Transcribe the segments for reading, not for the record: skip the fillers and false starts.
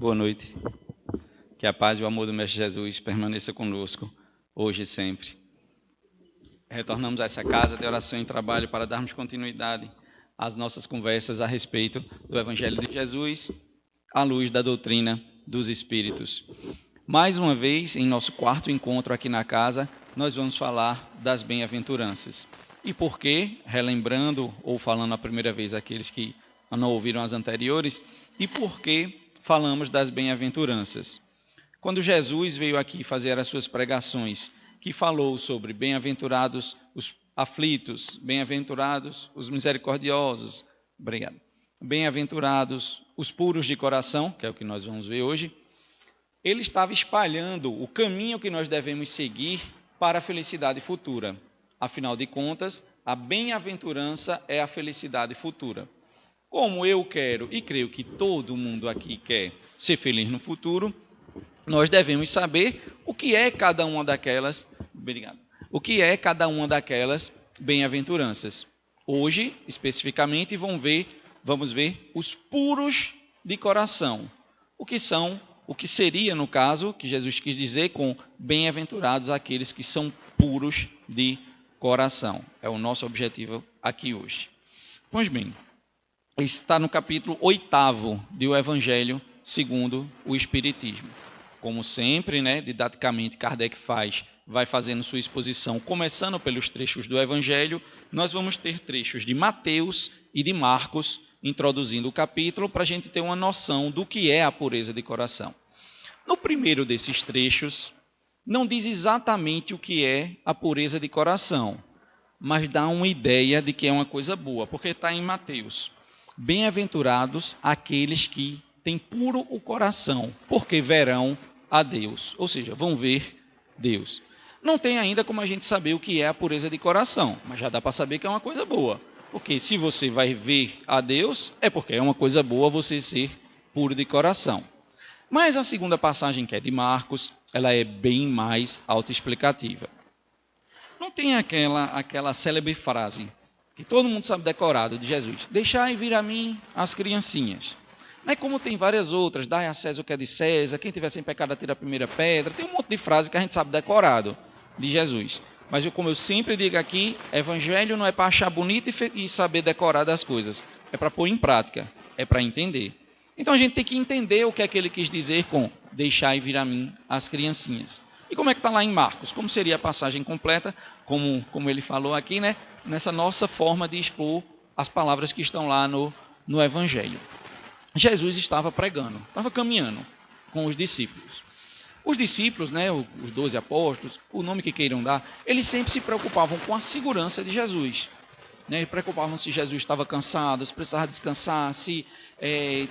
Boa noite. Que a paz e o amor do Mestre Jesus permaneça conosco, hoje e sempre. Retornamos a essa casa de oração e trabalho para darmos continuidade às nossas conversas a respeito do Evangelho de Jesus, à luz da doutrina dos Espíritos. Mais uma vez, em nosso quarto encontro aqui na casa, nós vamos falar das bem-aventuranças. E por quê? Relembrando ou falando a primeira vez aqueles que não ouviram as anteriores, e por que falamos das bem-aventuranças? Quando Jesus veio aqui fazer as suas pregações, que falou sobre bem-aventurados os aflitos, bem-aventurados os misericordiosos, obrigado, bem-aventurados os puros de coração, que é o que nós vamos ver hoje, ele estava espalhando o caminho que nós devemos seguir para a felicidade futura. Afinal de contas, a bem-aventurança é a felicidade futura. Como eu quero e creio que todo mundo aqui quer ser feliz no futuro, nós devemos saber o que é cada uma daquelas, o que é cada uma daquelas bem-aventuranças. Hoje, especificamente, vamos ver os puros de coração. O que seria, no caso, que Jesus quis dizer com bem-aventurados aqueles que são puros de coração. É o nosso objetivo aqui hoje. Pois bem, está no capítulo 8º do Evangelho segundo o Espiritismo. Como sempre, didaticamente, Kardec vai fazendo sua exposição, começando pelos trechos do Evangelho. Nós vamos ter trechos de Mateus e de Marcos, introduzindo o capítulo, para a gente ter uma noção do que é a pureza de coração. No primeiro desses trechos, não diz exatamente o que é a pureza de coração, mas dá uma ideia de que é uma coisa boa, porque está em Mateus. Bem-aventurados aqueles que têm puro o coração, porque verão a Deus, ou seja, vão ver Deus. Não tem ainda como a gente saber o que é a pureza de coração, mas já dá para saber que é uma coisa boa, porque se você vai ver a Deus, é porque é uma coisa boa você ser puro de coração. Mas a segunda passagem, que é de Marcos, ela é bem mais autoexplicativa. Não tem aquela célebre frase que todo mundo sabe decorado de Jesus: deixai vir a mim as criancinhas. Não é como tem várias outras: dai a César o que é de César, quem tiver sem pecado atira a primeira pedra. Tem um monte de frase que a gente sabe decorado de Jesus. Mas como eu sempre digo aqui, evangelho não é para achar bonito e saber decorar das coisas. É para pôr em prática, é para entender. Então a gente tem que entender o que é que ele quis dizer com deixai vir a mim as criancinhas. E como é que está lá em Marcos? Como seria a passagem completa? Como ele falou aqui, nessa nossa forma de expor as palavras que estão lá no Evangelho. Jesus estava pregando, estava caminhando com os discípulos. Os discípulos, os 12 apóstolos, o nome que queiram dar, eles sempre se preocupavam com a segurança de Jesus. Preocupavam se Jesus estava cansado, se precisava descansar, se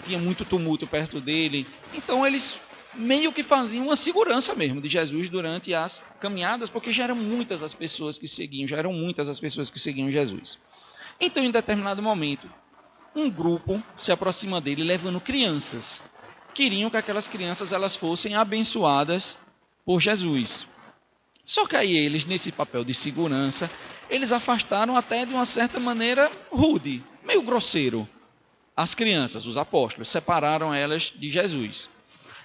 tinha muito tumulto perto dele. Então eles meio que faziam uma segurança mesmo de Jesus durante as caminhadas, porque já eram muitas as pessoas que seguiam Jesus. Então, em determinado momento, um grupo se aproxima dele levando crianças. Queriam que aquelas crianças elas fossem abençoadas por Jesus. Só que aí eles, nesse papel de segurança, eles afastaram até de uma certa maneira rude, meio grosseiro, as crianças, os apóstolos, separaram elas de Jesus.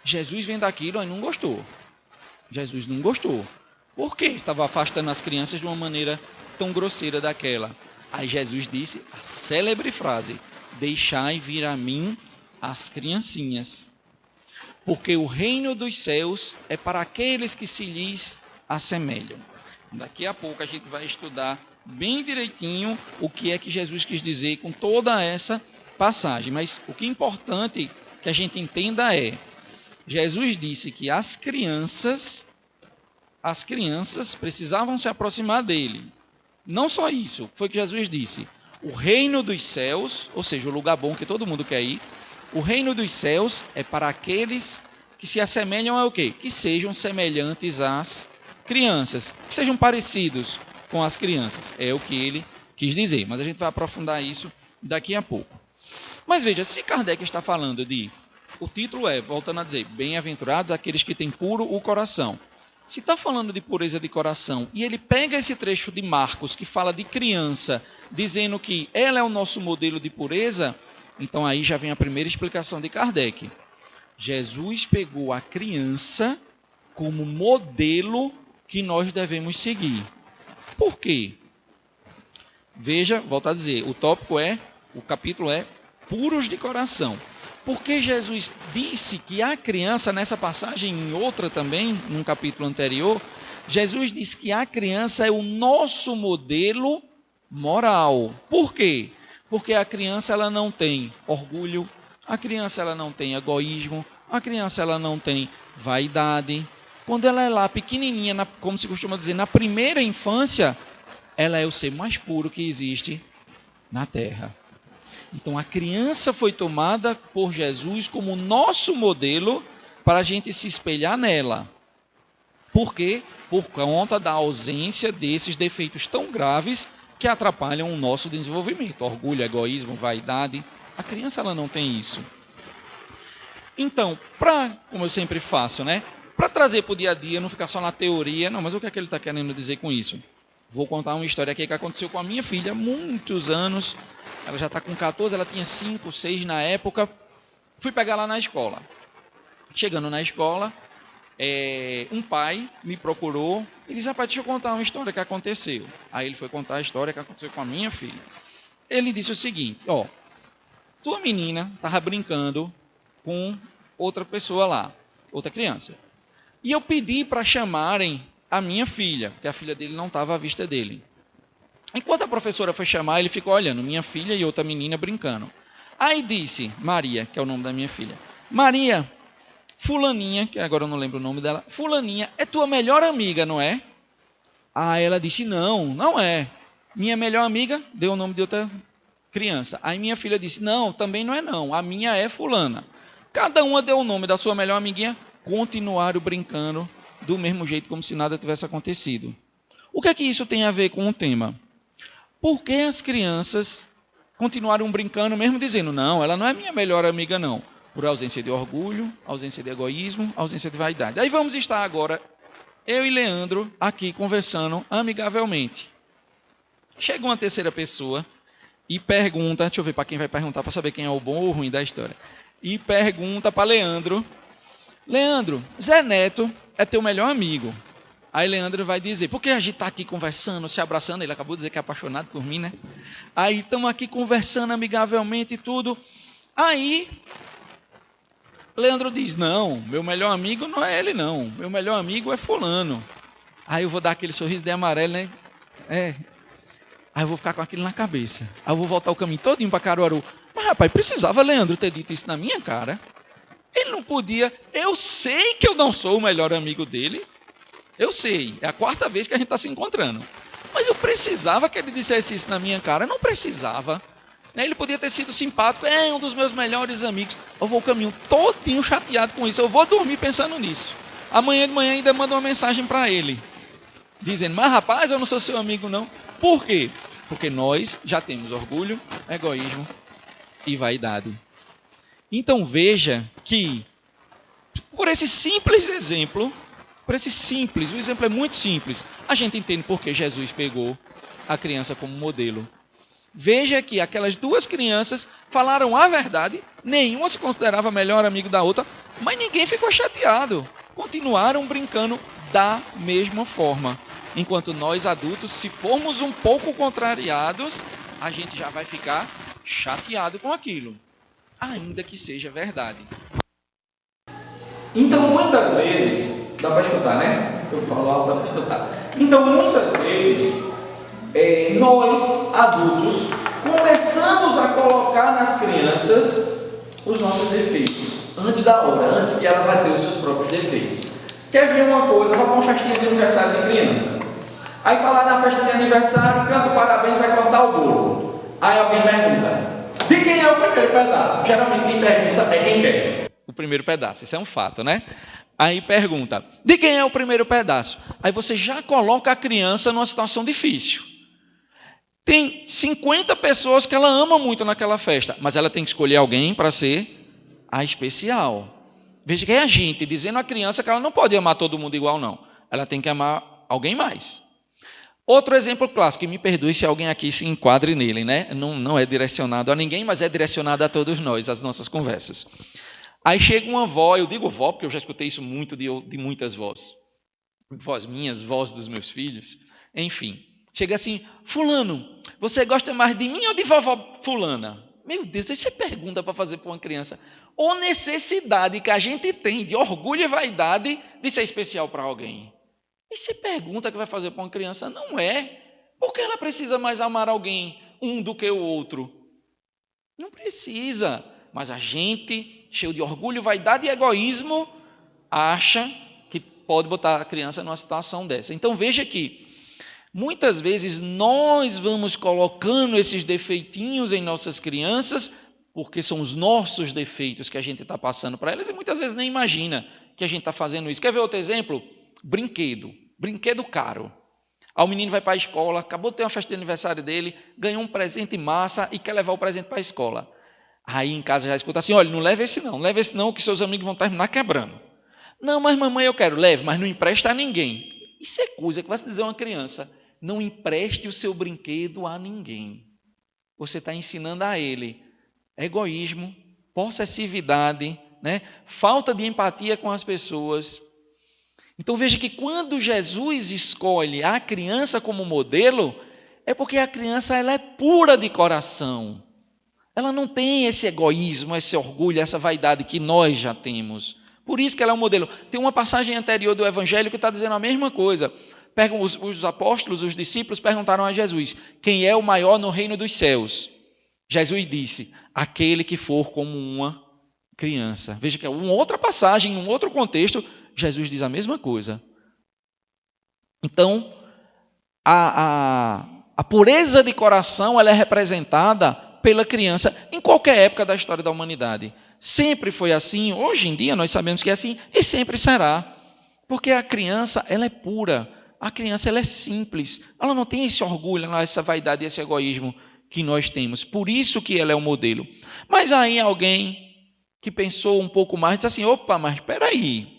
Jesus vendo aquilo e não gostou. Jesus não gostou. Por que estava afastando as crianças de uma maneira tão grosseira daquela? Aí Jesus disse a célebre frase: deixai vir a mim as criancinhas, porque o reino dos céus é para aqueles que se lhes assemelham. Daqui a pouco a gente vai estudar bem direitinho o que é que Jesus quis dizer com toda essa passagem. Mas o que é importante que a gente entenda é: Jesus disse que as crianças precisavam se aproximar dele. Não só isso, foi que Jesus disse: o reino dos céus, ou seja, o lugar bom que todo mundo quer ir, o reino dos céus é para aqueles que se assemelham ao quê? Que sejam semelhantes às crianças, que sejam parecidos com as crianças. É o que ele quis dizer, mas a gente vai aprofundar isso daqui a pouco. Mas veja, se Kardec está falando de... O título é, voltando a dizer, bem-aventurados aqueles que têm puro o coração. Se está falando de pureza de coração e ele pega esse trecho de Marcos que fala de criança, dizendo que ela é o nosso modelo de pureza, então aí já vem a primeira explicação de Kardec. Jesus pegou a criança como modelo que nós devemos seguir. Por quê? Veja, volto a dizer, o capítulo é puros de coração. Porque Jesus disse que a criança, nessa passagem, em outra também, num capítulo anterior, Jesus disse que a criança é o nosso modelo moral. Por quê? Porque a criança ela não tem orgulho, a criança ela não tem egoísmo, a criança ela não tem vaidade. Quando ela é lá pequenininha, como se costuma dizer, na primeira infância, ela é o ser mais puro que existe na terra. Então a criança foi tomada por Jesus como nosso modelo para a gente se espelhar nela. Por quê? Por conta da ausência desses defeitos tão graves que atrapalham o nosso desenvolvimento. Orgulho, egoísmo, vaidade. A criança ela não tem isso. Então, como eu sempre faço, né? Para trazer para o dia a dia, não ficar só na teoria. Não, mas o que é que ele está querendo dizer com isso? Vou contar uma história aqui que aconteceu com a minha filha há muitos anos. Ela já está com 14, ela tinha 5, 6 na época. Fui pegar lá na escola. Chegando na escola, um pai me procurou e disse, rapaz, deixa eu contar uma história que aconteceu. Aí ele foi contar a história que aconteceu com a minha filha. Ele disse o seguinte, tua menina estava brincando com outra pessoa lá, outra criança. E eu pedi para chamarem a minha filha, porque a filha dele não estava à vista dele. Enquanto a professora foi chamar, ele ficou olhando minha filha e outra menina brincando. Aí disse, Maria, que é o nome da minha filha, Maria, fulaninha, que agora eu não lembro o nome dela, fulaninha é tua melhor amiga, não é? Aí ela disse, não é. Minha melhor amiga deu o nome de outra criança. Aí minha filha disse, não, também não é não, a minha é fulana. Cada uma deu o nome da sua melhor amiguinha, continuaram brincando do mesmo jeito, como se nada tivesse acontecido. O que é que isso tem a ver com o tema? Por que as crianças continuaram brincando, mesmo dizendo, não, ela não é minha melhor amiga não, por ausência de orgulho, ausência de egoísmo, ausência de vaidade. Aí vamos estar agora, eu e Leandro, aqui conversando amigavelmente. Chega uma terceira pessoa e pergunta, deixa eu ver para quem vai perguntar, para saber quem é o bom ou o ruim da história. E pergunta para Leandro, Zé Neto é teu melhor amigo. Aí Leandro vai dizer, porque a gente está aqui conversando, se abraçando, ele acabou de dizer que é apaixonado por mim, né? Aí estamos aqui conversando amigavelmente e tudo. Aí Leandro diz, não, meu melhor amigo não é ele não, meu melhor amigo é fulano. Aí eu vou dar aquele sorriso de amarelo, né? Aí eu vou ficar com aquilo na cabeça. Aí eu vou voltar o caminho todinho para Caruaru. Mas rapaz, precisava Leandro ter dito isso na minha cara? Ele não podia, eu sei que eu não sou o melhor amigo dele. Eu sei, é a 4ª vez que a gente está se encontrando. Mas eu precisava que ele dissesse isso na minha cara. Não precisava. Ele podia ter sido simpático. É um dos meus melhores amigos. Eu vou o caminho todinho chateado com isso. Eu vou dormir pensando nisso. Amanhã de manhã ainda mando uma mensagem para ele. Dizendo, mas rapaz, eu não sou seu amigo não. Por quê? Porque nós já temos orgulho, egoísmo e vaidade. Então veja que, por esse simples exemplo... o exemplo é muito simples. A gente entende por que Jesus pegou a criança como modelo. Veja que aquelas 2 crianças falaram a verdade, nenhuma se considerava melhor amigo da outra, mas ninguém ficou chateado. Continuaram brincando da mesma forma. Enquanto nós adultos, se formos um pouco contrariados, a gente já vai ficar chateado com aquilo, ainda que seja verdade. Então, muitas vezes, dá para escutar, né? Eu falo alto, dá para escutar. Então, muitas vezes, nós, adultos, começamos a colocar nas crianças os nossos defeitos, antes da hora, antes que ela vai ter os seus próprios defeitos. Quer ver uma coisa? Vai para uma festinha de aniversário de criança. Aí está lá na festa de aniversário, canta o parabéns, vai cortar o bolo. Aí alguém pergunta, de quem é o primeiro pedaço? Geralmente quem pergunta é quem quer. O primeiro pedaço, isso é um fato, né? Aí pergunta, de quem é o primeiro pedaço? Aí você já coloca a criança numa situação difícil. Tem 50 pessoas que ela ama muito naquela festa, mas ela tem que escolher alguém para ser a especial. Veja que é a gente dizendo à criança que ela não pode amar todo mundo igual, não. Ela tem que amar alguém mais. Outro exemplo clássico, e me perdoe se alguém aqui se enquadre nele, né? Não é direcionado a ninguém, mas é direcionado a todos nós, as nossas conversas. Aí chega uma vó, eu digo vó porque eu já escutei isso muito de muitas vós. Vós minhas, vós dos meus filhos. Enfim, chega assim, fulano, você gosta mais de mim ou de vovó fulana? Meu Deus, isso é pergunta para fazer para uma criança. Ou necessidade que a gente tem de orgulho e vaidade de ser especial para alguém. Isso é pergunta que vai fazer para uma criança? Não é. Por que ela precisa mais amar alguém um do que o outro? Não precisa. Mas a gente, cheio de orgulho, vaidade e egoísmo, acha que pode botar a criança numa situação dessa. Então veja que muitas vezes nós vamos colocando esses defeitinhos em nossas crianças, porque são os nossos defeitos que a gente está passando para elas, e muitas vezes nem imagina que a gente está fazendo isso. Quer ver outro exemplo? Brinquedo caro. Aí o menino vai para a escola, acabou de ter uma festa de aniversário dele, ganhou um presente massa e quer levar o presente para a escola. Aí em casa já escuta assim, olha, não leva esse não, que seus amigos vão terminar quebrando. Não, mas mamãe eu quero, leve, mas não empresta a ninguém. Isso é coisa que vai se dizer a uma criança. Não empreste o seu brinquedo a ninguém. Você está ensinando a ele egoísmo, possessividade, né? Falta de empatia com as pessoas. Então veja que quando Jesus escolhe a criança como modelo, é porque a criança ela é pura de coração. Ela não tem esse egoísmo, esse orgulho, essa vaidade que nós já temos. Por isso que ela é um modelo. Tem uma passagem anterior do Evangelho que está dizendo a mesma coisa. Os apóstolos, os discípulos perguntaram a Jesus, quem é o maior no reino dos céus? Jesus disse, aquele que for como uma criança. Veja que é uma outra passagem, em um outro contexto, Jesus diz a mesma coisa. Então, a pureza de coração ela é representada pela criança em qualquer época da história da humanidade. Sempre foi assim, hoje em dia nós sabemos que é assim, e sempre será. Porque a criança ela é pura. A criança ela é simples, ela não tem esse orgulho, essa vaidade, esse egoísmo que nós temos. Por isso que ela é o modelo. Mas aí alguém que pensou um pouco mais, disse assim, opa, mas espera aí.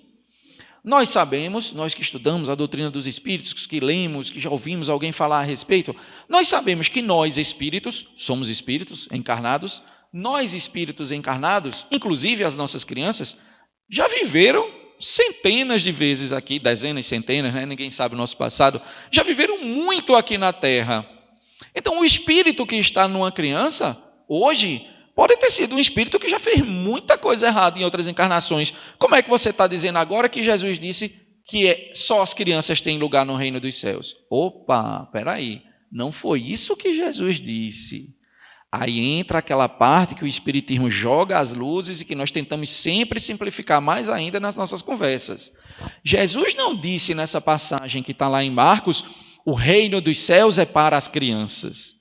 Nós sabemos, nós que estudamos a doutrina dos espíritos, que lemos, que já ouvimos alguém falar a respeito, nós sabemos que nós espíritos, somos espíritos encarnados, nós espíritos encarnados, inclusive as nossas crianças, já viveram centenas de vezes aqui, dezenas, centenas, né? Ninguém sabe o nosso passado, já viveram muito aqui na Terra. Então, o espírito que está numa criança, hoje, pode ter sido um espírito que já fez muita coisa errada em outras encarnações. Como é que você está dizendo agora que Jesus disse que só as crianças têm lugar no reino dos céus? Opa, peraí, não foi isso que Jesus disse. Aí entra aquela parte que o Espiritismo joga as luzes e que nós tentamos sempre simplificar mais ainda nas nossas conversas. Jesus não disse nessa passagem que está lá em Marcos, o reino dos céus é para as crianças.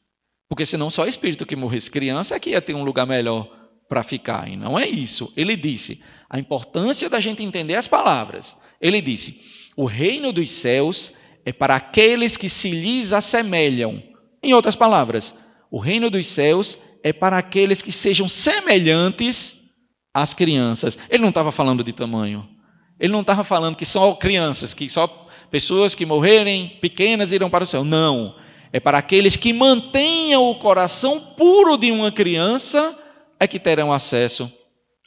Porque senão só espírito que morresse criança é que ia ter um lugar melhor para ficar. E não é isso. Ele disse, a importância da gente entender as palavras. Ele disse, o reino dos céus é para aqueles que se lhes assemelham. Em outras palavras, o reino dos céus é para aqueles que sejam semelhantes às crianças. Ele não estava falando de tamanho. Ele não estava falando que só crianças, que só pessoas que morrerem pequenas irão para o céu. Não. É para aqueles que mantenham o coração puro de uma criança é que terão acesso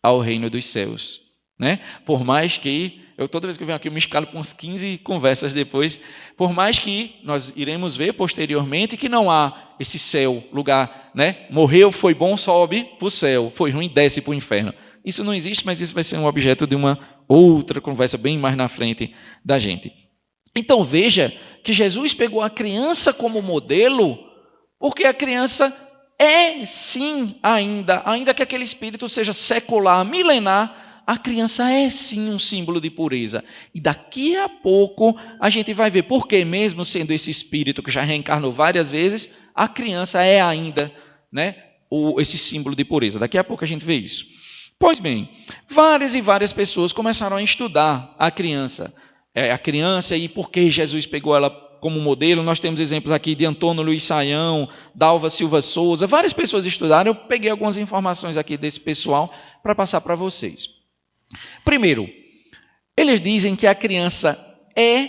ao reino dos céus. Né? Por mais que, toda vez que eu venho aqui eu me escalo com umas 15 conversas depois, por mais que nós iremos ver posteriormente que não há esse céu, lugar, né? Morreu, foi bom, sobe para o céu, foi ruim, desce para o inferno. Isso não existe, mas isso vai ser um objeto de uma outra conversa bem mais na frente da gente. Então veja que Jesus pegou a criança como modelo, porque a criança é sim ainda que aquele espírito seja secular, milenar, a criança é sim um símbolo de pureza. E daqui a pouco a gente vai ver por que mesmo sendo esse espírito que já reencarnou várias vezes, a criança é ainda, né, esse símbolo de pureza. Daqui a pouco a gente vê isso. Pois bem, várias e várias pessoas começaram a estudar a criança e por que Jesus pegou ela como modelo. Nós temos exemplos aqui de Antônio Luiz Saião, Dalva Silva Souza, várias pessoas estudaram. Eu peguei algumas informações aqui desse pessoal para passar para vocês. Primeiro, eles dizem que a criança é,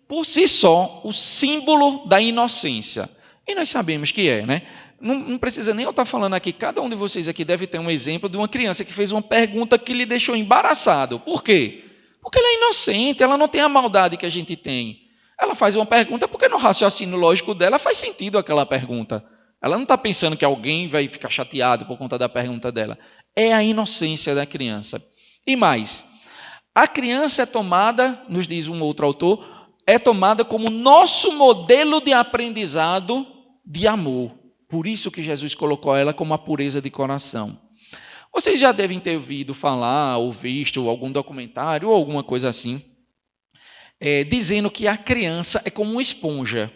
por si só, o símbolo da inocência. E nós sabemos que é, né? Não precisa nem eu estar falando aqui, cada um de vocês aqui deve ter um exemplo de uma criança que fez uma pergunta que lhe deixou embaraçado. Por quê? Porque ela é inocente, ela não tem a maldade que a gente tem. Ela faz uma pergunta porque no raciocínio lógico dela faz sentido aquela pergunta. Ela não está pensando que alguém vai ficar chateado por conta da pergunta dela. É a inocência da criança. E mais, a criança é tomada, nos diz um outro autor, é tomada como nosso modelo de aprendizado de amor. Por isso que Jesus colocou ela como a pureza de coração. Vocês já devem ter ouvido falar ou visto algum documentário ou alguma coisa assim, dizendo que a criança é como uma esponja.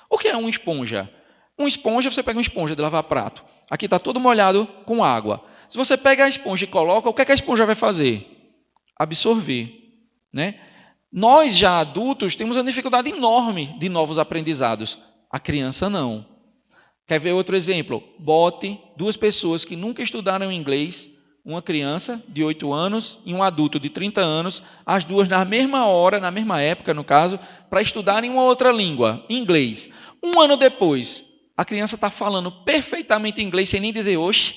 O que é uma esponja? Uma esponja, você pega uma esponja de lavar prato. Aqui está todo molhado com água. Se você pega a esponja e coloca, o que é que a esponja vai fazer? Absorver. Né? Nós, já adultos, temos uma dificuldade enorme de novos aprendizados. A criança não. Quer ver outro exemplo? Bote 2 pessoas que nunca estudaram inglês, uma criança de 8 anos e um adulto de 30 anos, as duas na mesma hora, na mesma época, no caso, para estudarem uma outra língua, inglês. 1 ano depois, a criança está falando perfeitamente inglês, sem nem dizer oxe,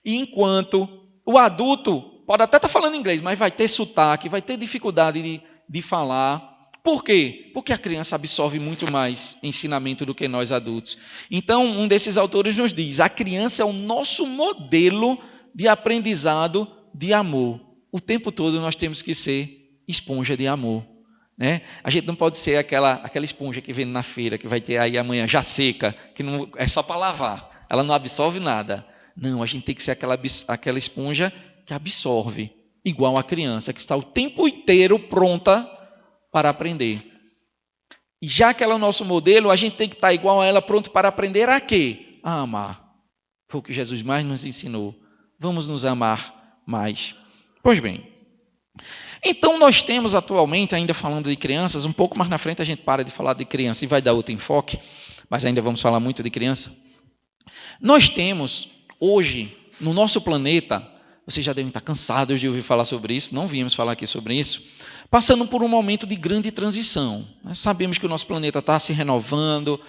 e enquanto o adulto pode até estar falando inglês, mas vai ter sotaque, vai ter dificuldade de falar. Por quê? Porque a criança absorve muito mais ensinamento do que nós adultos. Então, um desses autores nos diz, a criança é o nosso modelo de aprendizado de amor. O tempo todo nós temos que ser esponja de amor. Né? A gente não pode ser aquela esponja que vem na feira, que vai ter aí amanhã já seca, que não, é só para lavar. Ela não absorve nada. Não, a gente tem que ser aquela esponja que absorve, igual a criança, que está o tempo inteiro pronta para aprender. E já que ela é o nosso modelo, a gente tem que estar igual a ela, pronto para aprender a quê? A amar. Foi o que Jesus mais nos ensinou. Vamos nos amar mais. Pois bem, então nós temos atualmente, ainda falando de crianças, um pouco mais na frente a gente para de falar de criança e vai dar outro enfoque, mas ainda vamos falar muito de criança. Nós temos hoje, no nosso planeta, vocês já devem estar cansados de ouvir falar sobre isso, não viemos falar aqui sobre isso, passando por um momento de grande transição. Nós sabemos que o nosso planeta está se renovando,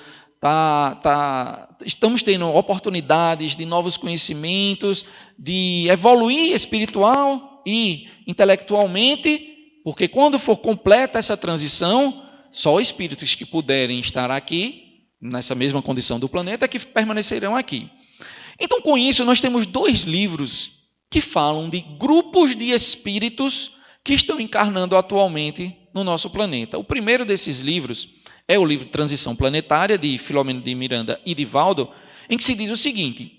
estamos tendo oportunidades de novos conhecimentos, de evoluir espiritual e intelectualmente, porque quando for completa essa transição, só espíritos que puderem estar aqui, nessa mesma condição do planeta, que permanecerão aqui. Então, com isso, nós temos 2 livros que falam de grupos de espíritos que estão encarnando atualmente no nosso planeta. O primeiro desses livros é o livro Transição Planetária, de Filomeno de Miranda e Divaldo, em que se diz o seguinte: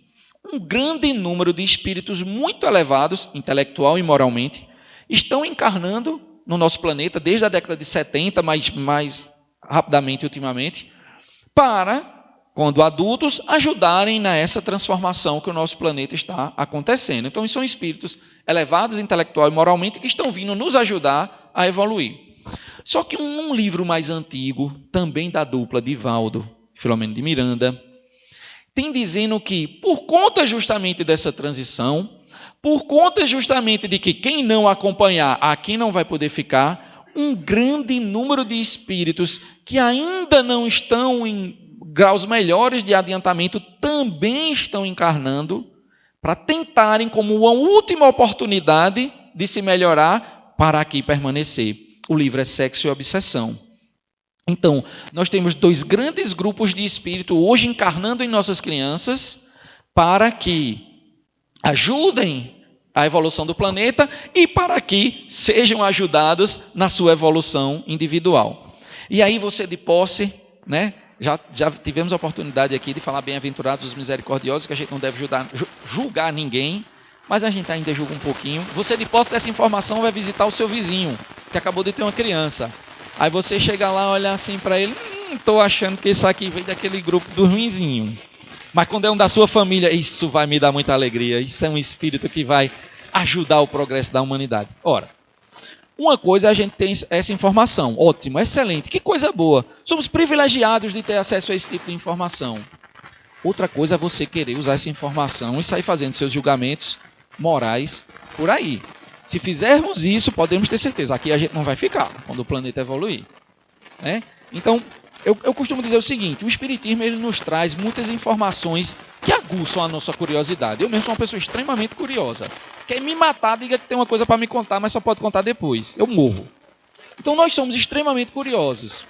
um grande número de espíritos muito elevados, intelectual e moralmente, estão encarnando no nosso planeta desde a década de 70, mas mais rapidamente ultimamente, para, quando adultos, ajudarem nessa transformação que o nosso planeta está acontecendo. Então, são espíritos elevados, intelectual e moralmente, que estão vindo nos ajudar a evoluir. Só que um livro mais antigo, também da dupla Divaldo, Filomeno de Miranda, tem dizendo que, por conta justamente dessa transição, por conta justamente de que quem não acompanhar aqui não vai poder ficar, um grande número de espíritos que ainda não estão em graus melhores de adiantamento também estão encarnando para tentarem, como uma última oportunidade de se melhorar, para aqui permanecer. O livro é Sexo e Obsessão. Então, nós temos 2 grandes grupos de espírito hoje encarnando em nossas crianças para que ajudem a evolução do planeta e para que sejam ajudados na sua evolução individual. E aí você de posse, né? Já tivemos a oportunidade aqui de falar bem-aventurados os misericordiosos, que a gente não deve julgar ninguém, mas a gente ainda julga um pouquinho. Você de posse dessa informação vai visitar o seu vizinho, que acabou de ter uma criança. Aí você chega lá, olha assim para ele, estou achando que isso aqui veio daquele grupo do ruinzinho. Mas quando é um da sua família, isso vai me dar muita alegria. Isso é um espírito que vai ajudar o progresso da humanidade. Ora, uma coisa é a gente ter essa informação. Ótimo, excelente, que coisa boa. Somos privilegiados de ter acesso a esse tipo de informação. Outra coisa é você querer usar essa informação e sair fazendo seus julgamentos morais por aí. Se fizermos isso, podemos ter certeza, aqui a gente não vai ficar quando o planeta evoluir. Né? Então, Eu costumo dizer o seguinte: o Espiritismo ele nos traz muitas informações que aguçam a nossa curiosidade. Eu mesmo sou uma pessoa extremamente curiosa. Quer me matar, diga que tem uma coisa para me contar, mas só pode contar depois. Eu morro. Então nós somos extremamente curiosos.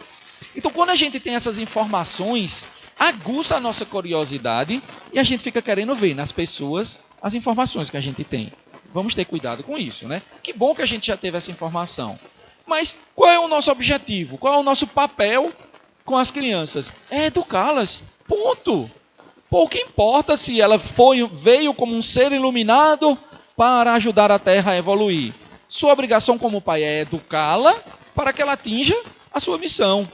Então quando a gente tem essas informações, aguça a nossa curiosidade e a gente fica querendo ver nas pessoas as informações que a gente tem. Vamos ter cuidado com isso, né? Que bom que a gente já teve essa informação. Mas qual é o nosso objetivo? Qual é o nosso papel com as crianças? É educá-las. Ponto. Pouco importa se ela veio como um ser iluminado para ajudar a Terra a evoluir. Sua obrigação como pai é educá-la para que ela atinja a sua missão.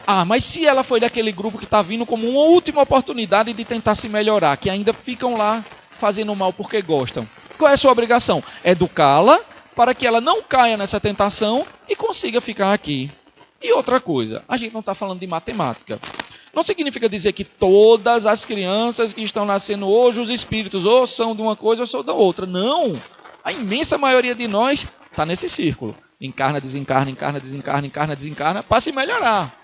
Ah, mas se ela foi daquele grupo que está vindo como uma última oportunidade de tentar se melhorar, que ainda ficam lá fazendo mal porque gostam. Qual é a sua obrigação? Educá-la para que ela não caia nessa tentação e consiga ficar aqui. E outra coisa, a gente não está falando de matemática. Não significa dizer que todas as crianças que estão nascendo hoje, os espíritos, ou são de uma coisa ou são da outra. Não! A imensa maioria de nós está nesse círculo. Encarna, desencarna, encarna, desencarna, encarna, desencarna, para se melhorar.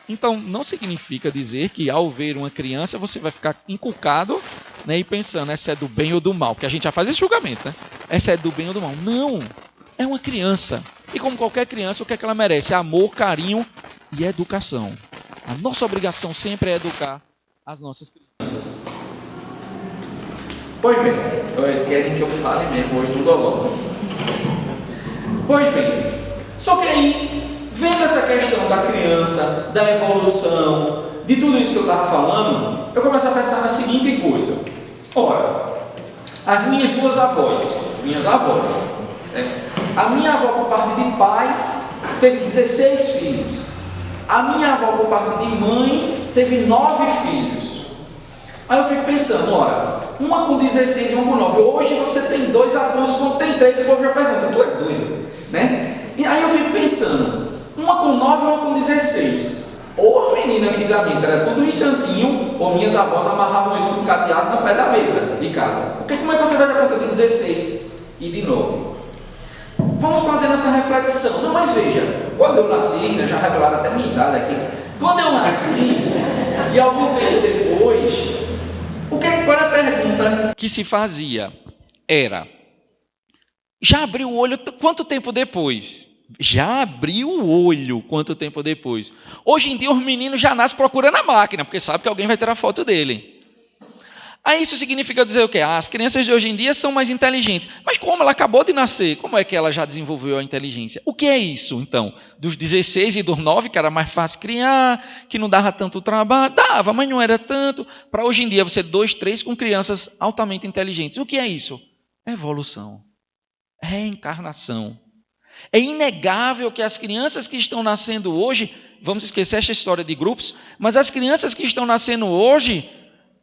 Então, não significa dizer que ao ver uma criança, você vai ficar inculcado, né, e pensando, essa é do bem ou do mal. Porque a gente já faz esse julgamento, né? Essa é do bem ou do mal. Não! É uma criança. E como qualquer criança, o que é que ela merece? Amor, carinho e educação. A nossa obrigação sempre é educar as nossas crianças. Pois bem, querem que eu fale mesmo hoje tudo logo. Pois bem, só que aí, vendo essa questão da criança, da evolução, de tudo isso que eu estava falando, eu começo a pensar na seguinte coisa. Ora, as minhas duas avós, a minha avó por parte de pai teve 16 filhos. A minha avó por parte de mãe teve 9 filhos. Aí eu fico pensando, ora, uma com 16 e uma com 9. Hoje você tem 2 avós, quando tem 3, o povo já pergunta, tu é doido, né? E aí eu fico pensando, uma com 9 e uma com 16. Ou a menina antigamente era tudo em santinho, ou minhas avós amarravam isso com cadeado no pé da mesa de casa. Porque como é que você vai dar conta de 16 e de 9? Vamos fazendo essa reflexão. Não, mas veja, quando eu nasci, já revelaram até a minha idade aqui. Quando eu nasci, e algum tempo depois, qual era a pergunta que se fazia? Era, já abriu o olho quanto tempo depois? Já abriu o olho quanto tempo depois? Hoje em dia os meninos já nascem procurando a máquina, porque sabe que alguém vai ter a foto dele. Aí isso significa dizer o quê? As crianças de hoje em dia são mais inteligentes. Mas como ela acabou de nascer, como é que ela já desenvolveu a inteligência? O que é isso, então? Dos 16 e dos 9, que era mais fácil criar, que não dava tanto trabalho. Dava, mas não era tanto. Para hoje em dia, você 2, 3 com crianças altamente inteligentes. O que é isso? Evolução. Reencarnação. É inegável que as crianças que estão nascendo hoje, vamos esquecer essa história de grupos, mas as crianças que estão nascendo hoje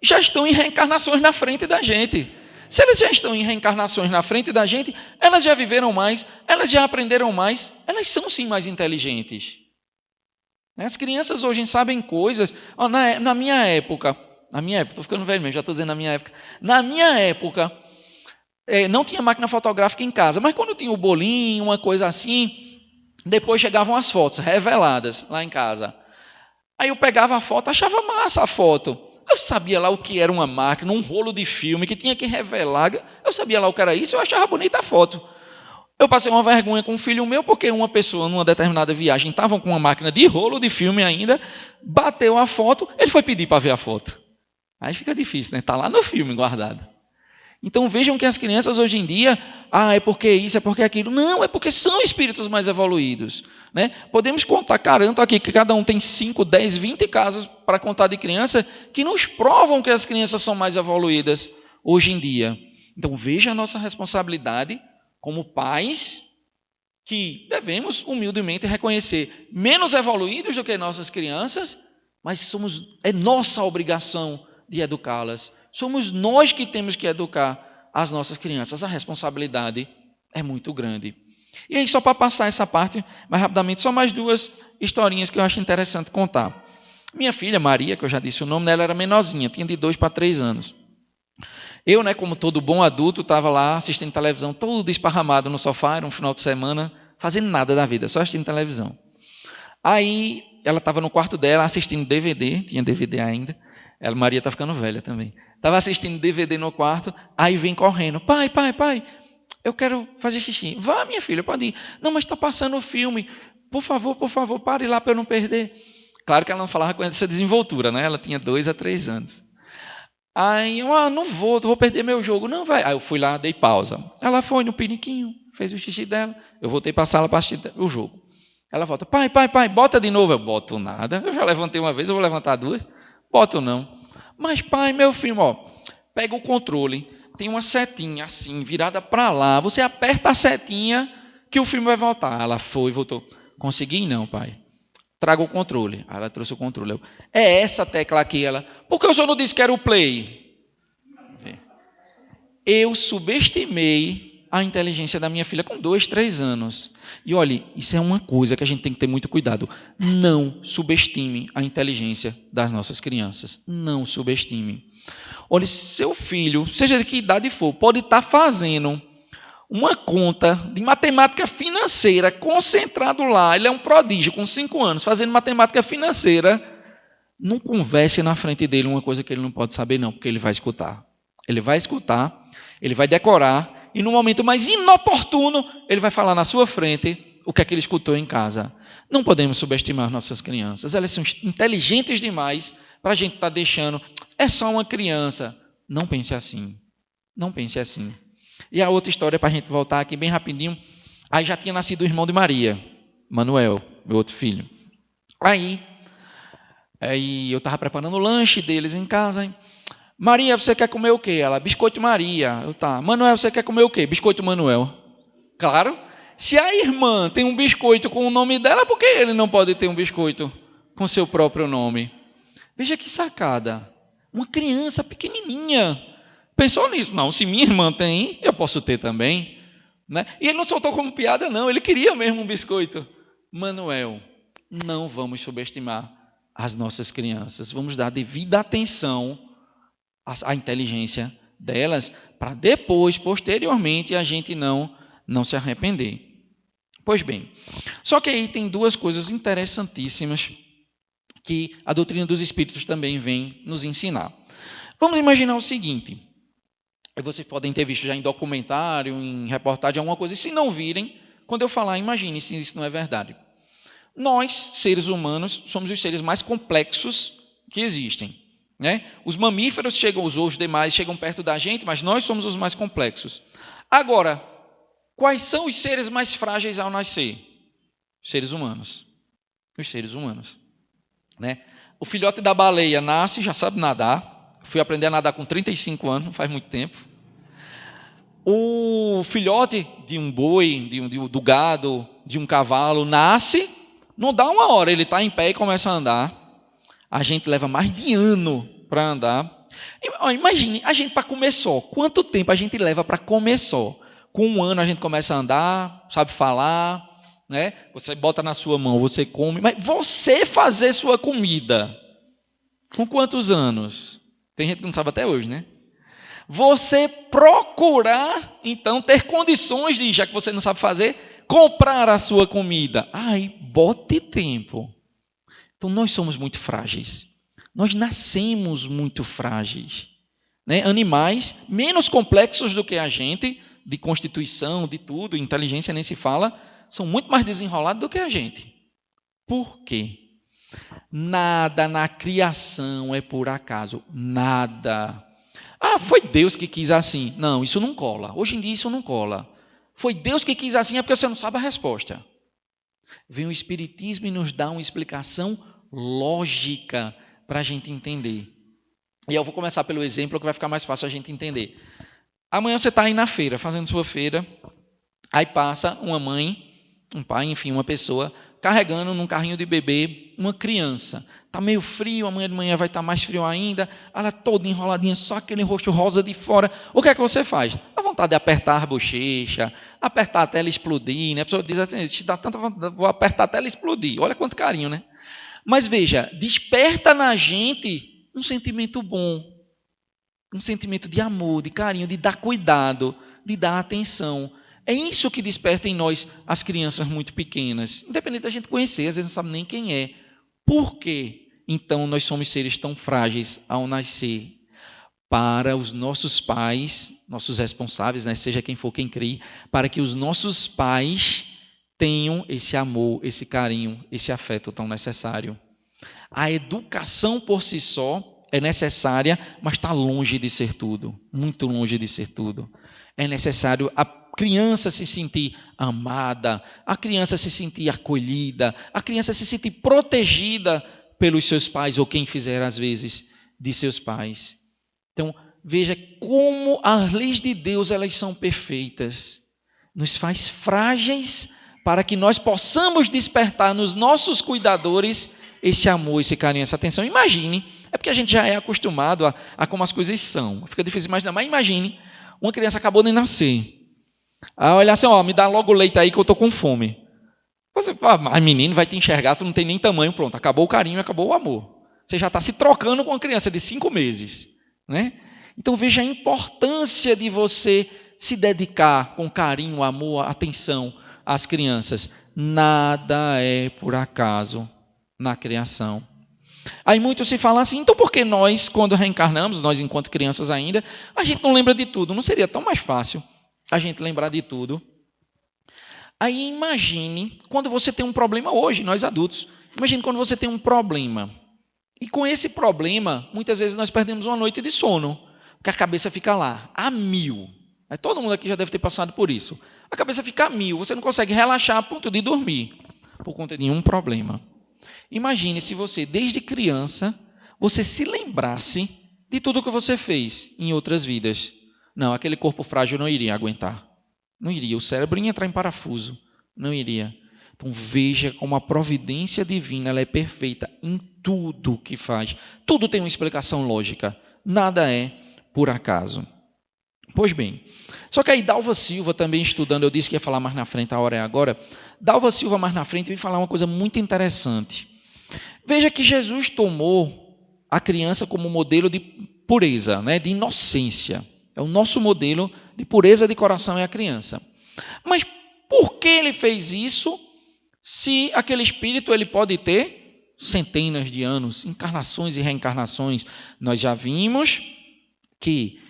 já estão em reencarnações na frente da gente. Se elas já estão em reencarnações na frente da gente, elas já viveram mais, elas já aprenderam mais, elas são sim mais inteligentes. As crianças hoje sabem coisas. Na minha época, estou ficando velho mesmo, já estou dizendo na minha época, não tinha máquina fotográfica em casa, mas quando tinha o bolinho, uma coisa assim, depois chegavam as fotos reveladas lá em casa. Aí eu pegava a foto, achava massa a foto. Eu sabia lá o que era uma máquina, um rolo de filme que tinha que revelar. Eu sabia lá o que era isso, eu achava bonita a foto. Eu passei uma vergonha com um filho meu, porque uma pessoa, numa determinada viagem, estava com uma máquina de rolo de filme ainda, bateu a foto, ele foi pedir para ver a foto. Aí fica difícil, né? Está lá no filme guardado. Então vejam que as crianças hoje em dia, é porque isso, é porque aquilo. Não, é porque são espíritos mais evoluídos. Né? Podemos contar, garanto aqui, que cada um tem 5, 10, 20 casos para contar de criança que nos provam que as crianças são mais evoluídas hoje em dia. Então veja a nossa responsabilidade como pais, que devemos humildemente reconhecer menos evoluídos do que nossas crianças, mas é nossa obrigação de educá-las. Somos nós que temos que educar as nossas crianças. A responsabilidade é muito grande. E aí, só para passar essa parte mais rapidamente, só mais 2 historinhas que eu acho interessante contar. Minha filha, Maria, que eu já disse o nome dela, era menorzinha, tinha de 2 para 3 anos. Eu, como todo bom adulto, estava lá assistindo televisão, todo esparramado no sofá, era um final de semana, fazendo nada da vida, só assistindo televisão. Aí, ela estava no quarto dela assistindo DVD, tinha DVD ainda. Maria está ficando velha também. Estava assistindo DVD no quarto, aí vem correndo. Pai, eu quero fazer xixi. Vá, minha filha, pode ir. Não, mas está passando o filme. Por favor, pare lá para eu não perder. Claro que ela não falava com essa desenvoltura, né? Ela tinha 2 a 3 anos. Aí eu, não vou perder meu jogo. Não, vai. Aí eu fui lá, dei pausa. Ela foi no piniquinho, fez o xixi dela. Eu voltei para a sala para assistir o jogo. Ela volta, pai, bota de novo. Eu boto nada. Eu já levantei uma vez, eu vou levantar 2. Boto não. Mas pai, meu filho, ó, pega o controle, tem uma setinha assim, virada para lá. Você aperta a setinha que o filme vai voltar. Ela foi, voltou. Consegui não, pai. Traga o controle. Aí ela trouxe o controle. É essa tecla aqui. Ela, por que o senhor não disse que era o play? Eu subestimei a inteligência da minha filha com 2, 3 anos. E olha, isso é uma coisa que a gente tem que ter muito cuidado. Não subestime a inteligência das nossas crianças. Não subestime. Olha, seu filho, seja de que idade for, pode estar fazendo uma conta de matemática financeira concentrado lá. Ele é um prodígio com 5 anos, fazendo matemática financeira. Não converse na frente dele uma coisa que ele não pode saber não, porque ele vai escutar. Ele vai escutar, ele vai decorar, e no momento mais inoportuno, ele vai falar na sua frente o que é que ele escutou em casa. Não podemos subestimar nossas crianças. Elas são inteligentes demais para a gente estar deixando. É só uma criança. Não pense assim. Não pense assim. E a outra história, para a gente voltar aqui bem rapidinho. Aí já tinha nascido o irmão de Maria, Manuel, meu outro filho. Aí eu estava preparando o lanche deles em casa. Hein? Maria, você quer comer o quê? Ela, biscoito Maria. Eu, tá. Manuel, você quer comer o quê? Biscoito Manuel. Claro. Se a irmã tem um biscoito com o nome dela, por que ele não pode ter um biscoito com seu próprio nome? Veja que sacada. Uma criança pequenininha pensou nisso. Não, se minha irmã tem, eu posso ter também. Né? E ele não soltou como piada, não. Ele queria mesmo um biscoito. Manuel, não vamos subestimar as nossas crianças. Vamos dar devida atenção à inteligência delas, para depois, posteriormente, a gente não se arrepender. Pois bem, só que aí tem 2 coisas interessantíssimas que a doutrina dos espíritos também vem nos ensinar. Vamos imaginar o seguinte, vocês podem ter visto já em documentário, em reportagem, alguma coisa, e se não virem, quando eu falar, imagine se isso não é verdade. Nós, seres humanos, somos os seres mais complexos que existem. Né? Os mamíferos chegam, os demais chegam perto da gente, mas nós somos os mais complexos. Agora, quais são os seres mais frágeis ao nascer? Os seres humanos. Os seres humanos. Né? O filhote da baleia nasce, já sabe nadar. Fui aprender a nadar com 35 anos, não faz muito tempo. O filhote de um boi, do gado, de um cavalo, nasce, não dá uma hora, ele está em pé e começa a andar. A gente leva mais de ano para andar. Imagine, a gente para comer só. Quanto tempo a gente leva para comer só? Com 1 ano a gente começa a andar, sabe falar, né? Você bota na sua mão, você come. Mas você fazer sua comida, com quantos anos? Tem gente que não sabe até hoje, né? Você procurar, então, ter condições de, já que você não sabe fazer, comprar a sua comida. Ai, bote tempo. Então, nós somos muito frágeis. Nós nascemos muito frágeis. Né? Animais menos complexos do que a gente, de constituição, de tudo, inteligência nem se fala, são muito mais desenrolados do que a gente. Por quê? Nada na criação é por acaso. Nada. Ah, foi Deus que quis assim. Não, isso não cola. Hoje em dia isso não cola. Foi Deus que quis assim, é porque você não sabe a resposta. Vem o Espiritismo e nos dá uma explicação lógica para a gente entender. E eu vou começar pelo exemplo que vai ficar mais fácil a gente entender. Amanhã você está aí na feira, fazendo sua feira, aí passa uma mãe, um pai, enfim, uma pessoa, carregando num carrinho de bebê uma criança. Está meio frio, amanhã de manhã vai estar mais frio ainda, ela toda enroladinha, só aquele rosto rosa de fora. O que é que você faz? Dá vontade de apertar a bochecha, apertar até ela explodir, né? A pessoa diz assim, te dá tanta vontade, vou apertar até ela explodir. Olha quanto carinho, né? Mas veja, desperta na gente um sentimento bom, um sentimento de amor, de carinho, de dar cuidado, de dar atenção. É isso que desperta em nós as crianças muito pequenas, independente da gente conhecer, às vezes não sabe nem quem é. Por que, então, nós somos seres tão frágeis ao nascer? Para os nossos pais, nossos responsáveis, né, seja quem for quem crie, para que os nossos pais tenham esse amor, esse carinho, esse afeto tão necessário. A educação por si só é necessária, mas está longe de ser tudo, muito longe de ser tudo. É necessário a criança se sentir amada, a criança se sentir acolhida, a criança se sentir protegida pelos seus pais, ou quem fizer às vezes de seus pais. Então, veja como as leis de Deus, elas são perfeitas. Nos faz frágeis para que nós possamos despertar nos nossos cuidadores esse amor, esse carinho, essa atenção. Imagine, é porque a gente já é acostumado a como as coisas são. Fica difícil imaginar, mas imagine, uma criança acabou de nascer. Aí olhar assim, me dá logo leite aí que eu estou com fome. Você fala, mas menino, vai te enxergar, tu não tem nem tamanho, pronto, acabou o carinho, acabou o amor. Você já está se trocando com uma criança de 5 meses. Né? Então veja a importância de você se dedicar com carinho, amor, atenção às crianças. Nada é por acaso na criação. Aí muito se fala assim, então por que nós, quando reencarnamos, nós enquanto crianças ainda, a gente não lembra de tudo? Não seria tão mais fácil a gente lembrar de tudo? Aí imagine quando você tem um problema hoje, nós adultos, imagine quando você tem um problema. E com esse problema, muitas vezes nós perdemos uma noite de sono, porque a cabeça fica lá, a 1000. Todo mundo aqui já deve ter passado por isso. A cabeça fica a 1000, você não consegue relaxar a ponto de dormir, por conta de um problema. Imagine se você, desde criança, você se lembrasse de tudo que você fez em outras vidas. Não, aquele corpo frágil não iria aguentar. Não iria, o cérebro ia entrar em parafuso. Não iria. Então veja como a providência divina ela é perfeita em tudo que faz. Tudo tem uma explicação lógica. Nada é por acaso. Pois bem, só que aí Dalva Silva também estudando, eu disse que ia falar mais na frente, a hora é agora. Dalva Silva mais na frente veio falar uma coisa muito interessante. Veja que Jesus tomou a criança como modelo de pureza, né, de inocência. É o nosso modelo de pureza de coração é a criança. Mas por que ele fez isso? Se aquele espírito ele pode ter centenas de anos, encarnações e reencarnações. Nós já vimos que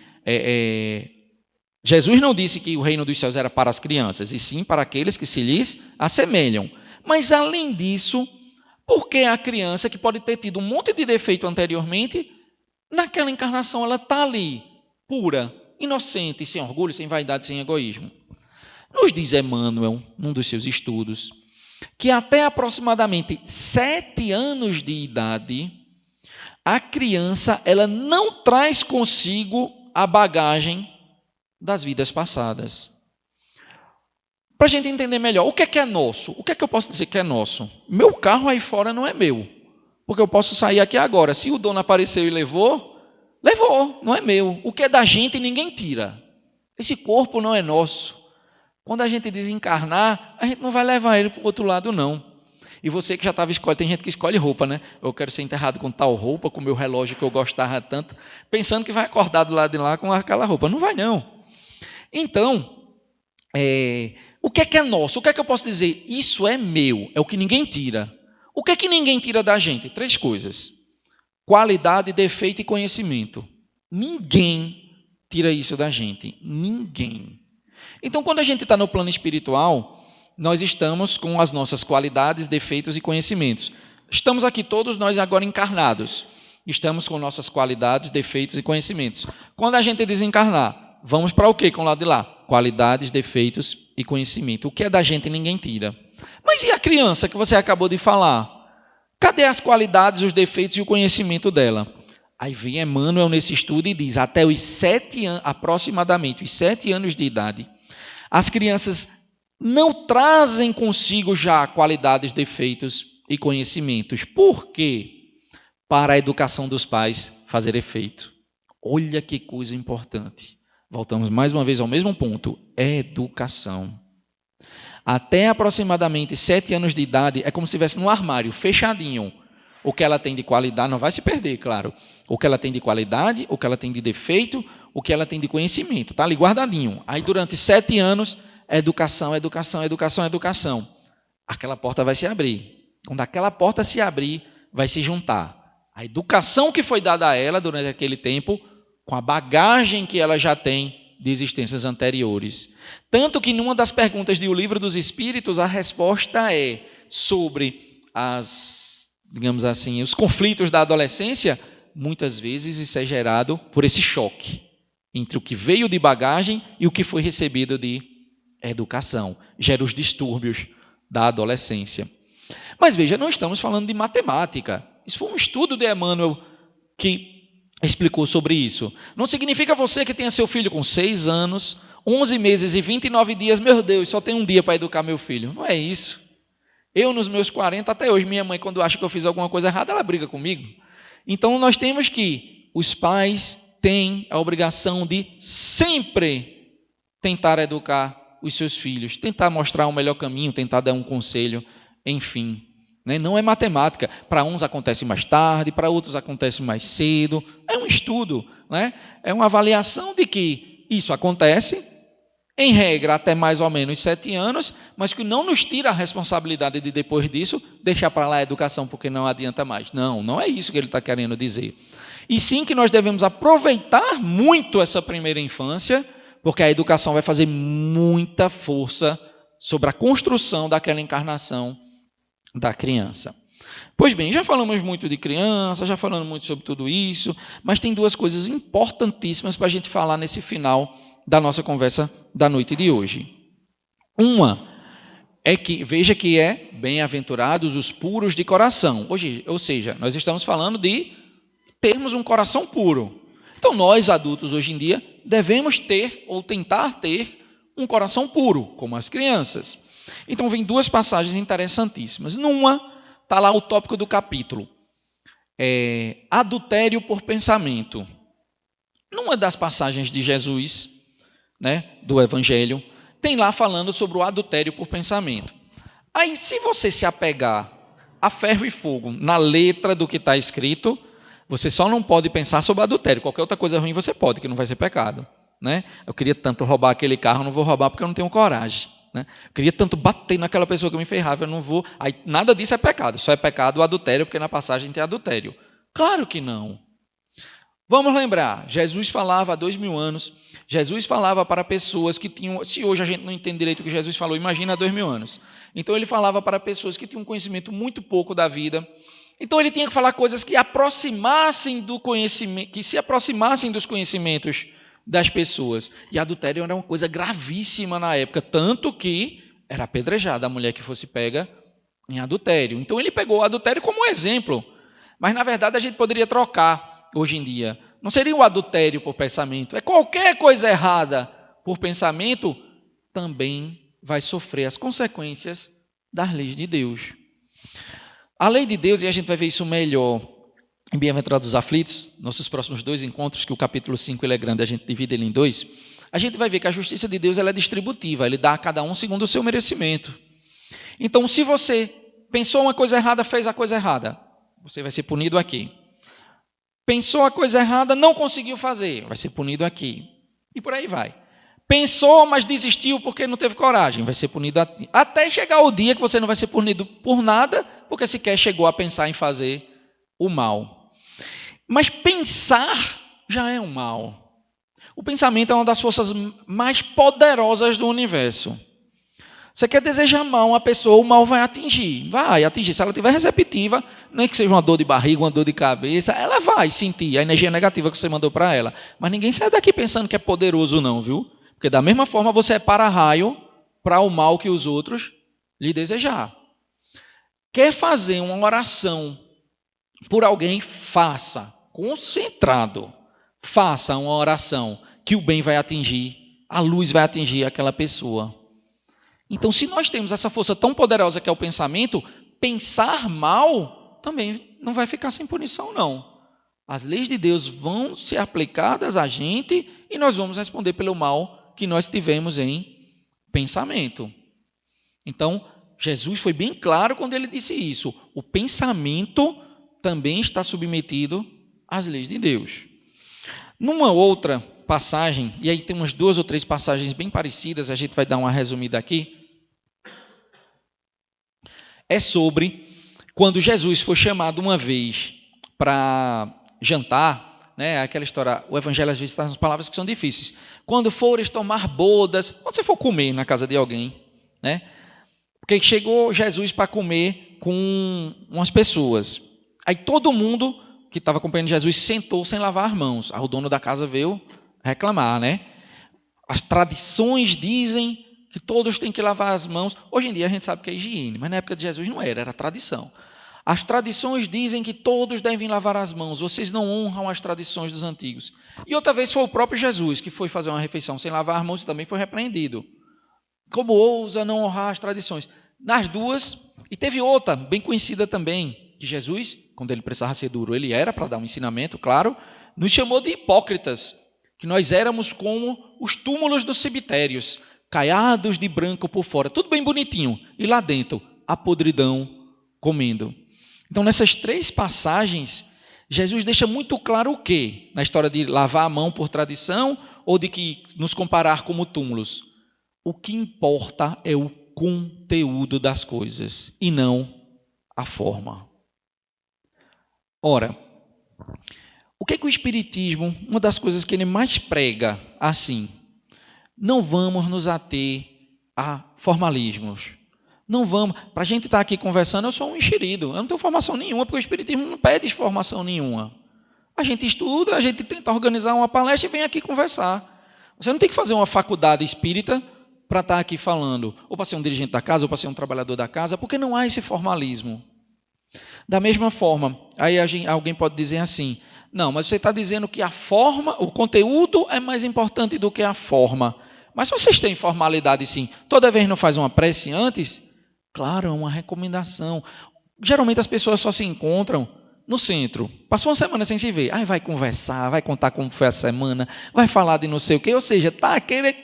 Jesus não disse que o reino dos céus era para as crianças, e sim para aqueles que se lhes assemelham. Mas além disso, por que a criança que pode ter tido um monte de defeito anteriormente, naquela encarnação ela está ali, pura, inocente, sem orgulho, sem vaidade, sem egoísmo? Nos diz Emmanuel, num dos seus estudos, que até aproximadamente 7 anos de idade, a criança ela não traz consigo a bagagem das vidas passadas. Para a gente entender melhor, o que é nosso? O que é que eu posso dizer que é nosso? Meu carro aí fora não é meu, porque eu posso sair aqui agora. Se o dono apareceu e levou, não é meu. O que é da gente ninguém tira. Esse corpo não é nosso. Quando a gente desencarnar, a gente não vai levar ele para o outro lado, não. E você que já estava escolhendo, tem gente que escolhe roupa, né? Eu quero ser enterrado com tal roupa, com o meu relógio que eu gostava tanto, pensando que vai acordar do lado de lá com aquela roupa. Não vai, não. Então, o que é nosso? O que é que eu posso dizer? Isso é meu, é o que ninguém tira. O que é que ninguém tira da gente? 3 coisas. Qualidade, defeito e conhecimento. Ninguém tira isso da gente. Ninguém. Então, quando a gente está no plano espiritual, nós estamos com as nossas qualidades, defeitos e conhecimentos. Estamos aqui todos nós agora encarnados. Estamos com nossas qualidades, defeitos e conhecimentos. Quando a gente desencarnar, vamos para o quê com o lado de lá? Qualidades, defeitos e conhecimento. O que é da gente ninguém tira. Mas e a criança que você acabou de falar? Cadê as qualidades, os defeitos e o conhecimento dela? Aí vem Emmanuel nesse estudo e diz, até os 7 anos, aproximadamente os 7 anos de idade, as crianças não trazem consigo já qualidades, defeitos e conhecimentos. Por quê? Para a educação dos pais fazer efeito. Olha que coisa importante. Voltamos mais uma vez ao mesmo ponto. Educação. Até aproximadamente 7 anos de idade, é como se estivesse num armário, fechadinho. O que ela tem de qualidade, não vai se perder, claro. O que ela tem de qualidade, o que ela tem de defeito, o que ela tem de conhecimento. Está ali guardadinho. Aí durante 7 anos, educação, educação, educação, educação. Aquela porta vai se abrir. Quando aquela porta se abrir, vai se juntar a educação que foi dada a ela durante aquele tempo com a bagagem que ela já tem de existências anteriores. Tanto que numa das perguntas do Livro dos Espíritos, a resposta é sobre digamos assim, os conflitos da adolescência. Muitas vezes isso é gerado por esse choque entre o que veio de bagagem e o que foi recebido de educação. Gera os distúrbios da adolescência. Mas veja, não estamos falando de matemática. Isso foi um estudo de Emmanuel que explicou sobre isso. Não significa você que tenha seu filho com 6 anos, 11 meses e 29 dias, meu Deus, só tem um dia para educar meu filho. Não é isso. Eu, nos meus 40, até hoje, minha mãe, quando acha que eu fiz alguma coisa errada, ela briga comigo. Então, nós temos que, os pais têm a obrigação de sempre tentar educar os seus filhos, tentar mostrar o melhor caminho, tentar dar um conselho, enfim. Não é matemática. Para uns acontece mais tarde, para outros acontece mais cedo. É um estudo, é uma avaliação de que isso acontece, em regra, até mais ou menos 7 anos, mas que não nos tira a responsabilidade de, depois disso, deixar para lá a educação, porque não adianta mais. Não é isso que ele está querendo dizer. E sim que nós devemos aproveitar muito essa primeira infância, porque a educação vai fazer muita força sobre a construção daquela encarnação da criança. Pois bem, já falamos muito de criança, já falamos muito sobre tudo isso, mas tem 2 coisas importantíssimas para a gente falar nesse final da nossa conversa da noite de hoje. Uma é que, veja que é bem-aventurados os puros de coração. Ou seja, nós estamos falando de termos um coração puro. Então, nós adultos hoje em dia devemos ter ou tentar ter um coração puro, como as crianças. Então, vem 2 passagens interessantíssimas. Numa, está lá o tópico do capítulo. Adultério por pensamento. Numa das passagens de Jesus, do Evangelho, tem lá falando sobre o adultério por pensamento. Aí, se você se apegar a ferro e fogo na letra do que está escrito, você só não pode pensar sobre adultério. Qualquer outra coisa ruim você pode, que não vai ser pecado. Eu queria tanto roubar aquele carro, não vou roubar porque eu não tenho coragem. Eu queria tanto bater naquela pessoa que me fez raiva, eu não vou. Aí, nada disso é pecado, só é pecado o adultério, porque na passagem tem adultério. Claro que não. Vamos lembrar, Jesus falava há 2000 anos, Jesus falava para pessoas que tinham, se hoje a gente não entende direito o que Jesus falou, imagina há 2000 anos. Então ele falava para pessoas que tinham conhecimento muito pouco da vida. Então ele tinha que falar coisas que aproximassem do conhecimento, que se aproximassem dos conhecimentos das pessoas. E adultério era uma coisa gravíssima na época, tanto que era apedrejada a mulher que fosse pega em adultério. Então ele pegou o adultério como um exemplo, mas na verdade a gente poderia trocar. Hoje em dia, não seria o adultério por pensamento, é qualquer coisa errada por pensamento, também vai sofrer as consequências das leis de Deus. A lei de Deus, e a gente vai ver isso melhor em Bem-aventurados os aflitos, nossos próximos 2 encontros, que o capítulo 5 ele é grande, a gente divide ele em 2, a gente vai ver que a justiça de Deus ela é distributiva, ele dá a cada um segundo o seu merecimento. Então, se você pensou uma coisa errada, fez a coisa errada, você vai ser punido aqui. Pensou a coisa errada, não conseguiu fazer, vai ser punido aqui. E por aí vai. Pensou, mas desistiu porque não teve coragem, vai ser punido aqui. Até chegar o dia que você não vai ser punido por nada, porque sequer chegou a pensar em fazer o mal. Mas pensar já é um mal. O pensamento é uma das forças mais poderosas do universo. Você quer desejar mal a uma pessoa, o mal vai atingir. Vai atingir. Se ela estiver receptiva, nem que seja uma dor de barriga, uma dor de cabeça, ela vai sentir a energia negativa que você mandou para ela. Mas ninguém sai daqui pensando que é poderoso não, viu? Porque da mesma forma você é para-raio para o mal que os outros lhe desejar. Quer fazer uma oração por alguém? Faça. Concentrado. Faça uma oração que o bem vai atingir, a luz vai atingir aquela pessoa. Então, se nós temos essa força tão poderosa que é o pensamento, pensar mal também não vai ficar sem punição, não. As leis de Deus vão ser aplicadas a gente e nós vamos responder pelo mal que nós tivemos em pensamento. Então, Jesus foi bem claro quando ele disse isso. O pensamento também está submetido às leis de Deus. Numa outra passagem, e aí tem umas 2 ou 3 passagens bem parecidas, a gente vai dar uma resumida aqui, é sobre quando Jesus foi chamado uma vez para jantar, né, aquela história, o evangelho às vezes está nas palavras que são difíceis. Quando fores tomar bodas, quando você for comer na casa de alguém, né? Porque chegou Jesus para comer com umas pessoas. Aí todo mundo que estava acompanhando Jesus sentou sem lavar as mãos. Aí o dono da casa veio reclamar, né? As tradições dizem que todos têm que lavar as mãos. Hoje em dia a gente sabe que é higiene, mas na época de Jesus não era tradição. As tradições dizem que todos devem lavar as mãos. Vocês não honram as tradições dos antigos. E outra vez foi o próprio Jesus que foi fazer uma refeição sem lavar as mãos e também foi repreendido. Como ousa não honrar as tradições? Nas duas, e teve outra, bem conhecida também, que Jesus, quando ele precisava ser duro, ele era para dar um ensinamento, claro, nos chamou de hipócritas, que nós éramos como os túmulos dos cemitérios, caiados de branco por fora, tudo bem bonitinho, e lá dentro, a podridão comendo. Então, nessas 3 passagens, Jesus deixa muito claro o quê? Na história de lavar a mão por tradição ou de que nos comparar como túmulos? O que importa é o conteúdo das coisas e não a forma. Ora, o que é que o Espiritismo, uma das coisas que ele mais prega, assim, não vamos nos ater a formalismos. Não vamos, para a gente estar aqui conversando, eu sou um enxerido, eu não tenho formação nenhuma, porque o Espiritismo não pede formação nenhuma. A gente estuda, a gente tenta organizar uma palestra e vem aqui conversar. Você não tem que fazer uma faculdade espírita para estar aqui falando, ou para ser um dirigente da casa, ou para ser um trabalhador da casa, porque não há esse formalismo. Da mesma forma, aí alguém pode dizer assim, não, mas você está dizendo que a forma, o conteúdo é mais importante do que a forma. Mas vocês têm formalidade sim. Toda vez não faz uma prece antes? Claro, é uma recomendação. Geralmente as pessoas só se encontram no centro. Passou uma semana sem se ver. Aí vai conversar, vai contar como foi a semana, vai falar de não sei o quê. Ou seja, está aquele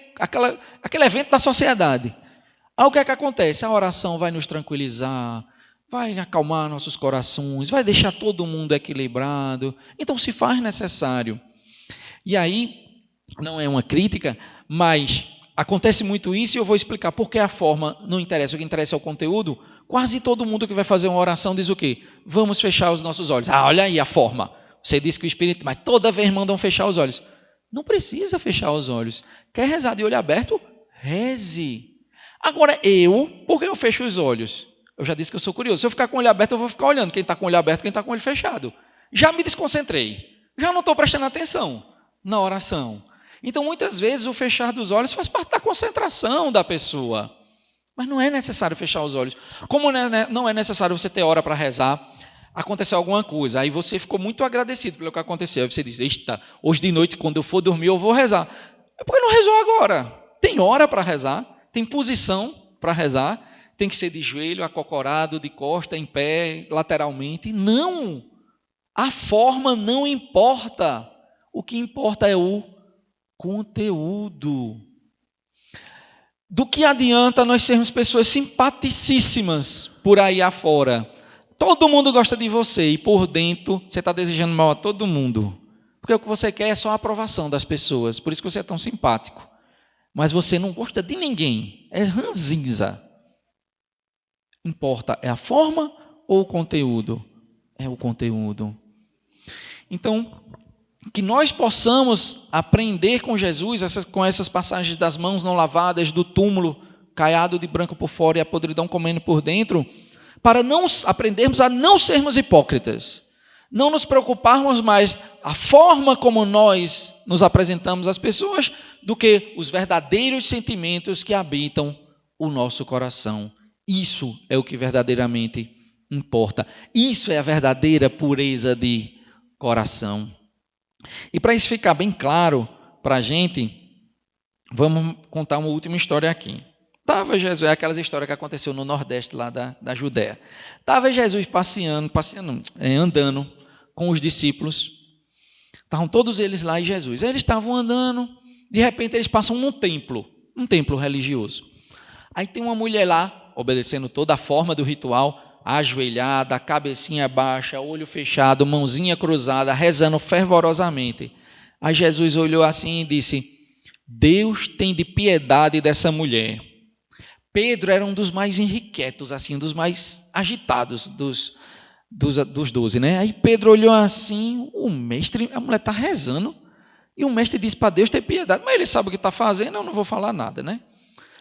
evento da sociedade. Aí o que é que acontece? A oração vai nos tranquilizar, vai acalmar nossos corações, vai deixar todo mundo equilibrado. Então se faz necessário. E aí, não é uma crítica, mas acontece muito isso e eu vou explicar por que a forma não interessa. O que interessa é o conteúdo. Quase todo mundo que vai fazer uma oração diz o quê? Vamos fechar os nossos olhos. Ah, olha aí a forma. Você disse que o Espírito... Mas toda vez mandam fechar os olhos. Não precisa fechar os olhos. Quer rezar de olho aberto? Reze. Agora por que eu fecho os olhos? Eu já disse que eu sou curioso. Se eu ficar com o olho aberto, eu vou ficar olhando quem está com o olho aberto e quem está com o olho fechado. Já me desconcentrei. Já não estou prestando atenção na oração. Então, muitas vezes, o fechar dos olhos faz parte da concentração da pessoa. Mas não é necessário fechar os olhos. Como não é necessário você ter hora para rezar, aconteceu alguma coisa, aí você ficou muito agradecido pelo que aconteceu. Aí você diz, eita, hoje de noite, quando eu for dormir, eu vou rezar. É porque não rezou agora. Tem hora para rezar, tem posição para rezar, tem que ser de joelho, acocorado, de costa, em pé, lateralmente. Não! A forma não importa. O que importa é o conteúdo. Do que adianta nós sermos pessoas simpaticíssimas por aí afora? Todo mundo gosta de você e por dentro você está desejando mal a todo mundo. Porque o que você quer é só a aprovação das pessoas. Por isso que você é tão simpático. Mas você não gosta de ninguém. É ranzinza. Importa é a forma ou o conteúdo? É o conteúdo. Então, que nós possamos aprender com Jesus, com essas passagens das mãos não lavadas, do túmulo caiado de branco por fora e a podridão comendo por dentro, para não aprendermos a não sermos hipócritas, não nos preocuparmos mais a forma como nós nos apresentamos às pessoas do que os verdadeiros sentimentos que habitam o nosso coração. Isso é o que verdadeiramente importa. Isso é a verdadeira pureza de coração. E para isso ficar bem claro para a gente, vamos contar uma última história aqui. Estava Jesus, é aquelas histórias que aconteceu no Nordeste lá da Judéia. Estava Jesus andando com os discípulos. Estavam todos eles lá e Jesus. Eles estavam andando, de repente eles passam num templo, um templo religioso. Aí tem uma mulher lá, obedecendo toda a forma do ritual, ajoelhada, cabecinha baixa, olho fechado, mãozinha cruzada, rezando fervorosamente. Aí Jesus olhou assim e disse, Deus tem de piedade dessa mulher, Pedro era um dos mais inquietos, assim, dos mais agitados dos 12, né? Aí Pedro olhou assim, o mestre, a mulher está rezando, e o mestre disse para Deus ter piedade, mas ele sabe o que está fazendo, eu não vou falar nada, né?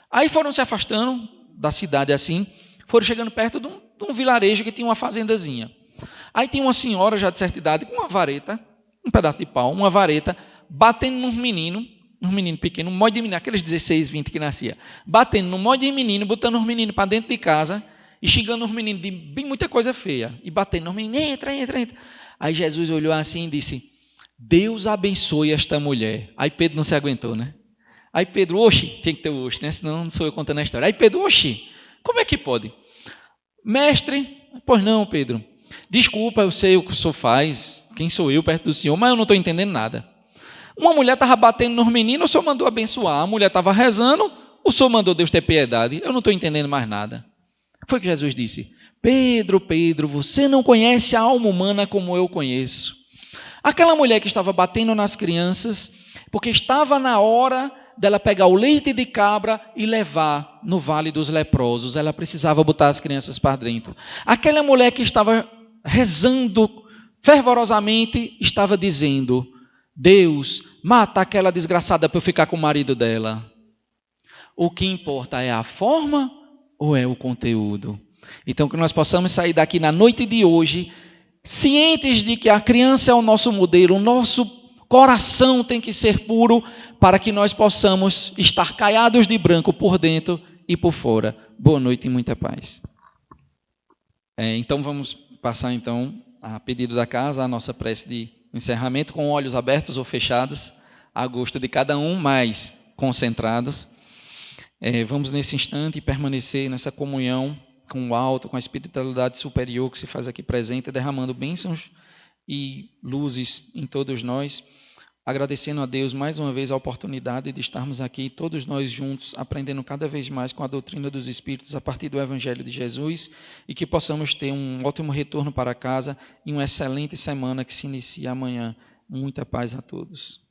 Aí foram se afastando da cidade assim, foram chegando perto de um vilarejo que tinha uma fazendazinha. Aí tem uma senhora já de certa idade com uma vareta, um pedaço de pau, uma vareta, batendo nos meninos pequenos, um monte de menino, aqueles 16, 20 que nascia, batendo num monte de menino, botando os meninos para dentro de casa e xingando os meninos de bem muita coisa feia. E batendo nos meninos, entra. Aí Jesus olhou assim e disse, Deus abençoe esta mulher. Aí Pedro não se aguentou, né? Aí Pedro, oxi, tem que ter o oxi, né? Senão não sou eu contando a história. Aí Pedro, oxi, como é que pode? Mestre, pois não, Pedro. Desculpa, eu sei o que o senhor faz, quem sou eu perto do senhor, mas eu não estou entendendo nada. Uma mulher estava batendo nos meninos, o senhor mandou abençoar. A mulher estava rezando, o senhor mandou Deus ter piedade. Eu não estou entendendo mais nada. Foi o que Jesus disse. Pedro, você não conhece a alma humana como eu conheço. Aquela mulher que estava batendo nas crianças, porque estava na hora dela pegar o leite de cabra e levar no Vale dos Leprosos. Ela precisava botar as crianças para dentro. Aquela mulher que estava rezando fervorosamente, estava dizendo, Deus, mata aquela desgraçada para eu ficar com o marido dela. O que importa é a forma ou é o conteúdo? Então que nós possamos sair daqui na noite de hoje, cientes de que a criança é o nosso modelo, o nosso coração tem que ser puro para que nós possamos estar caiados de branco por dentro e por fora. Boa noite e muita paz. Então vamos passar então a pedido da casa a nossa prece de encerramento com olhos abertos ou fechados, a gosto de cada um, mas concentrados. Vamos nesse instante permanecer nessa comunhão com o alto, com a espiritualidade superior que se faz aqui presente, derramando bênçãos e luzes em todos nós, agradecendo a Deus mais uma vez a oportunidade de estarmos aqui todos nós juntos, aprendendo cada vez mais com a doutrina dos Espíritos a partir do Evangelho de Jesus e que possamos ter um ótimo retorno para casa e uma excelente semana que se inicia amanhã. Muita paz a todos.